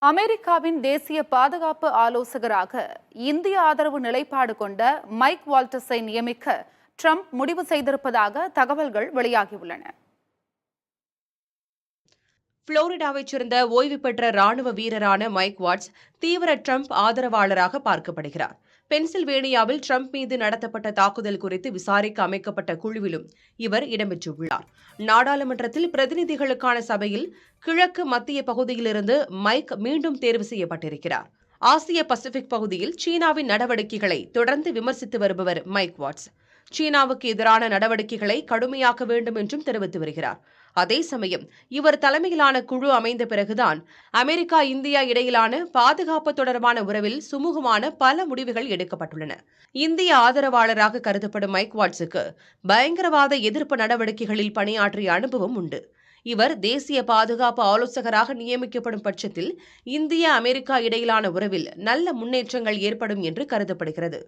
அமெரிக்காவின் தேசிய பாதுகாப்பு ஆலோசகராக இந்திய ஆதரவு நிலைப்பாடு கொண்ட மைக் வால்டஸை நியமிக்க ட்ரம்ப் முடிவு செய்திருப்பதாக தகவல்கள் வெளியாகியுள்ளன. புளோரிடாவைச் சேர்ந்த ஓய்வு பெற்ற ராணுவ வீரரான மைக் வாட்ஸ் தீவிர ட்ரம்ப் ஆதரவாளராக பார்க்கப்படுகிறார். பென்சில்வேனியாவில் ட்ரம்ப் மீது நடத்தப்பட்ட தாக்குதல் குறித்து விசாரிக்க அமைக்கப்பட்ட குழுவிலும் இவர் இடம்பெற்றுள்ளார். நாடாளுமன்றத்தில் பிரதிநிதிகளுக்கான சபையில் கிழக்கு மத்திய பகுதியிலிருந்து மைக் மீண்டும் தேர்வு செய்யப்பட்டிருக்கிறார். ஆசிய பசிபிக் பகுதியில் சீனாவின் நடவடிக்கைகளை தொடர்ந்து விமர்சித்து வருபவர் மைக் வாட்ஸ் சீனாவுக்கு எதிரான நடவடிக்கைகளை கடுமையாக்க வேண்டும் என்றும் தெரிவித்து வருகிறார். அதே சமயம் இவர் தலைமையிலான குழு அமைந்த பிறகுதான் அமெரிக்கா இந்தியா இடையிலான பாதுகாப்பு தொடர்பான உறவில் சுமூகமான பல முடிவுகள் எடுக்கப்பட்டுள்ளன. இந்திய ஆதரவாளராக கருதப்படும் மைக் வாட்ஸுக்கு பயங்கரவாத எதிர்ப்பு நடவடிக்கைகளில் பணியாற்றிய அனுபவம் உண்டு. இவர் தேசிய பாதுகாப்பு ஆலோசகராக நியமிக்கப்படும் பட்சத்தில் இந்தியா அமெரிக்கா இடையிலான உறவில் நல்ல முன்னேற்றங்கள் ஏற்படும் என்று கருதப்படுகிறது.